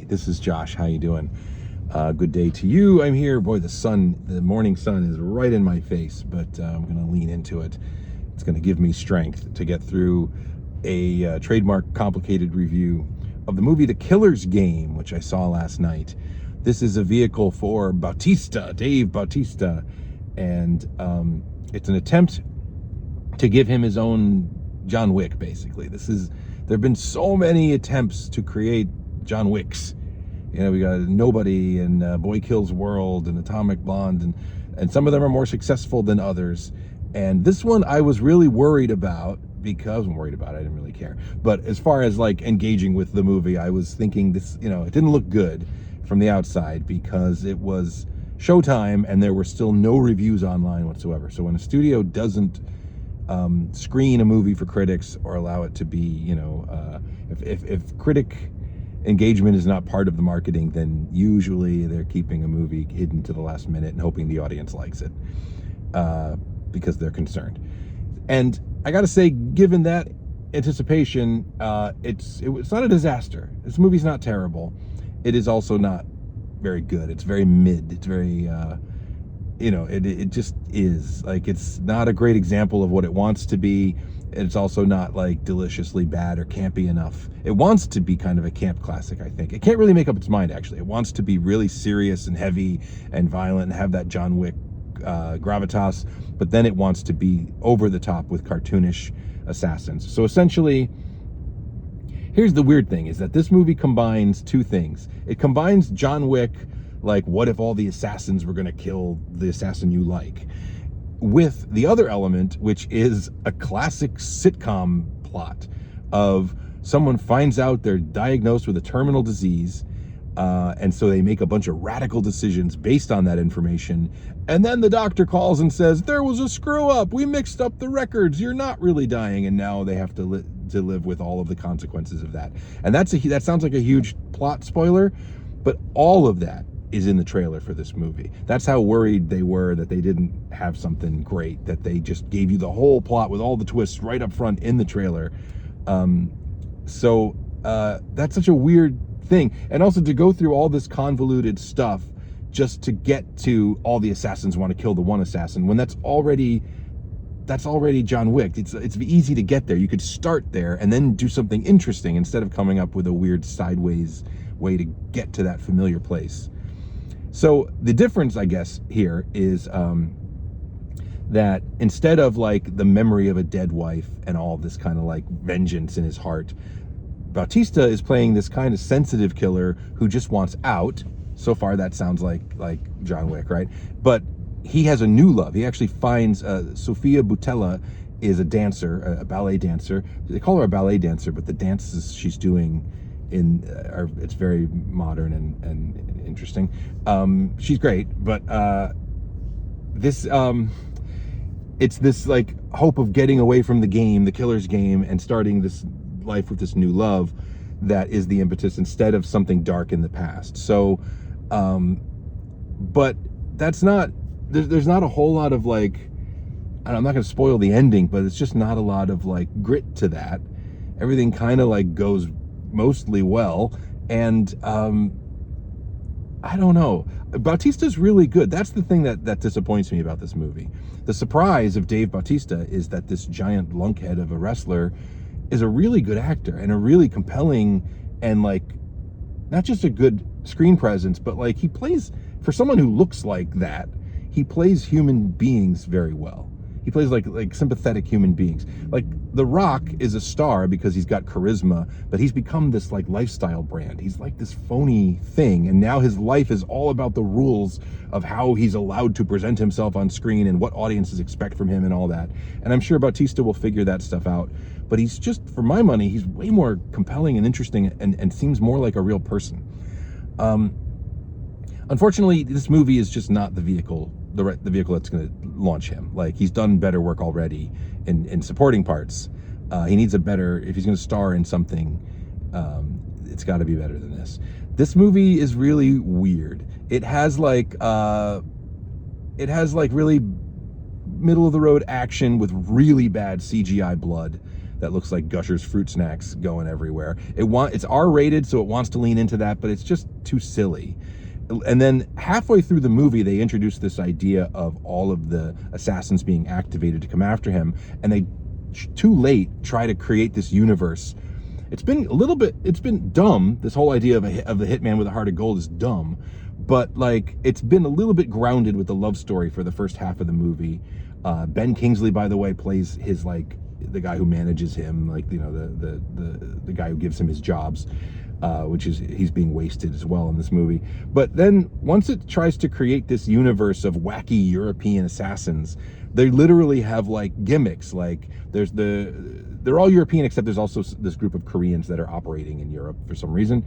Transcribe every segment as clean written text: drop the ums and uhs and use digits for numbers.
this is Josh. How you doing? Good day to you. I'm here. Boy, the morning sun is right in my face, but I'm going to lean into it. It's going to give me strength to get through a trademark complicated review of the movie The Killer's Game, which I saw last night. This is a vehicle for Dave Bautista, and it's an attempt to give him his own John Wick, basically. There have been so many attempts to create John Wicks. You know, we got Nobody and Boy Kills World and Atomic Blonde, and some of them are more successful than others. And this one I was really worried about because I didn't really care. But as far as like engaging with the movie, I was thinking this, it didn't look good from the outside because it was Showtime and there were still no reviews online whatsoever. So when a studio doesn't screen a movie for critics or allow it to be, if critic engagement is not part of the marketing, then usually they're keeping a movie hidden to the last minute and hoping the audience likes it because they're concerned. And I gotta say, given that anticipation, it's not a disaster. This movie's not terrible. It is also not very good. It's very mid. It's very it just is. Like, it's not a great example of what it wants to be. It's also not like deliciously bad or campy enough. It wants to be kind of a camp classic, I think. It can't really make up its mind, actually. It wants to be really serious and heavy and violent and have that John Wick gravitas, but then it wants to be over the top with cartoonish assassins. So essentially, here's the weird thing, is that this movie combines two things. It combines John Wick, like, what if all the assassins were going to kill the assassin you like, with the other element, which is a classic sitcom plot of someone finds out they're diagnosed with a terminal disease, and so they make a bunch of radical decisions based on that information, and then the doctor calls and says, there was a screw up, we mixed up the records, you're not really dying, and now they have to live with all of the consequences of that. And that sounds like a huge plot spoiler, but all of that is in the trailer for this movie. That's how worried they were that they didn't have something great, that they just gave you the whole plot with all the twists right up front in the trailer. So that's such a weird thing. And also to go through all this convoluted stuff just to get to all the assassins want to kill the one assassin, when that's already John Wick. It's easy to get there. You could start there and then do something interesting instead of coming up with a weird sideways way to get to that familiar place. So the difference, I guess, here is that instead of like the memory of a dead wife and all this kind of like vengeance in his heart, Bautista is playing this kind of sensitive killer who just wants out. So far, that sounds like John Wick, right? But he has a new love. He actually finds Sofia Boutella is a dancer, a ballet dancer. They call her a ballet dancer, but the dances she's doing it's very modern and interesting. She's great, but it's this like hope of getting away from the game, the killer's game, and starting this life with this new love that is the impetus instead of something dark in the past. So, but that's not, there's not a whole lot of like, I'm not going to spoil the ending, but it's just not a lot of like grit to that. Everything kind of like goes mostly well, and I don't know. Bautista's really good. That's the thing that disappoints me about this movie. The surprise of Dave Bautista is that this giant lunkhead of a wrestler is a really good actor and a really compelling, and like not just a good screen presence, but like he plays, for someone who looks like that, he plays human beings very well. He plays like sympathetic human beings. Like The Rock is a star because he's got charisma, but he's become this like lifestyle brand. He's like this phony thing, and now his life is all about the rules of how he's allowed to present himself on screen and what audiences expect from him and all that. And I'm sure Bautista will figure that stuff out. But he's just, for my money, he's way more compelling and interesting and seems more like a real person. Unfortunately, this movie is just not the vehicle that's going to launch him. Like, he's done better work already in supporting parts. He needs a better, if he's going to star in something, it's got to be better than this. This movie is really weird. It has like really middle of the road action with really bad CGI blood that looks like Gushers fruit snacks going everywhere. It's R-rated, so it wants to lean into that, but it's just too silly. And then halfway through the movie, they introduce this idea of all of the assassins being activated to come after him, and they, too late, try to create this universe. It's been dumb. This whole idea of the hitman with a heart of gold is dumb, but like it's been a little bit grounded with the love story for the first half of the movie. Ben Kingsley, by the way, plays his like the guy who manages him, like, you know, the guy who gives him his jobs. Which is, he's being wasted as well in this movie. But then once it tries to create this universe of wacky European assassins, they literally have like gimmicks. Like they're all European, except there's also this group of Koreans that are operating in Europe for some reason.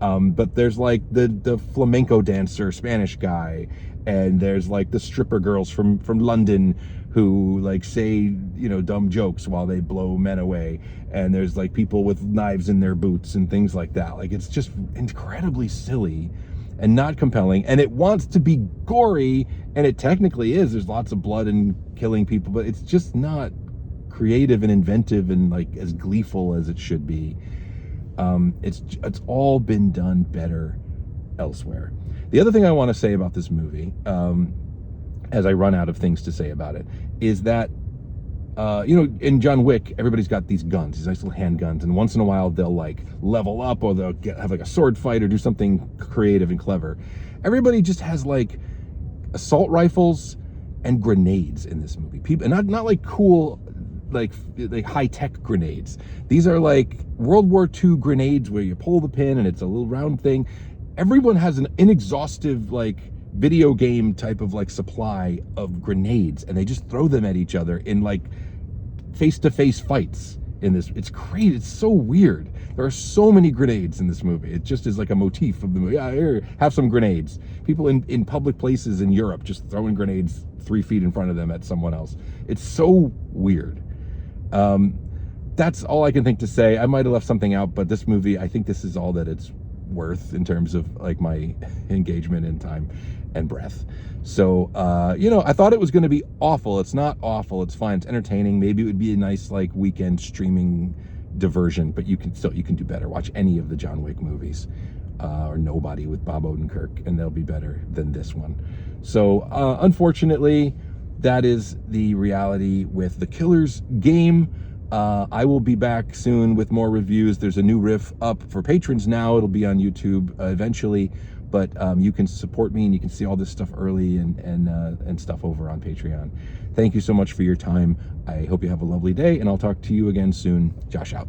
But there's like the flamenco dancer Spanish guy, and there's like the stripper girls from London who like say, you know, dumb jokes while they blow men away, and there's like people with knives in their boots and things like that. Like, it's just incredibly silly and not compelling, and it wants to be gory, and it technically is. There's lots of blood and killing people, but it's just not creative and inventive and like as gleeful as it should be. It's all been done better elsewhere. The other thing I want to say about this movie, as I run out of things to say about it, is that, you know, in John Wick, everybody's got these guns, these nice little handguns, and once in a while they'll like level up, or they'll have like a sword fight or do something creative and clever. Everybody just has like assault rifles and grenades in this movie. People, and not like cool, like high-tech grenades. These are like World War II grenades where you pull the pin and it's a little round thing. Everyone has an inexhaustive, like, video game type of like supply of grenades, and they just throw them at each other in like face-to-face fights in this. It's crazy. It's so weird. There are so many grenades in this movie. It just is like a motif of the movie. Yeah, here, have some grenades. People in public places in Europe just throwing grenades 3 feet in front of them at someone else. It's so weird. That's all I can think to say. I might have left something out, but this movie, I think this is all that it's worth in terms of like my engagement in time and breath. So you know, I thought it was going to be awful. It's not awful. It's fine. It's entertaining. Maybe it would be a nice like weekend streaming diversion, but you can do better. Watch any of the John Wick movies, or Nobody with Bob Odenkirk, and they'll be better than this one. So unfortunately, that is the reality with The Killer's Game. I will be back soon with more reviews. There's a new riff up for patrons now. It'll be on YouTube eventually, but you can support me and you can see all this stuff early and stuff over on Patreon. Thank you so much for your time. I hope you have a lovely day, and I'll talk to you again soon. Josh out.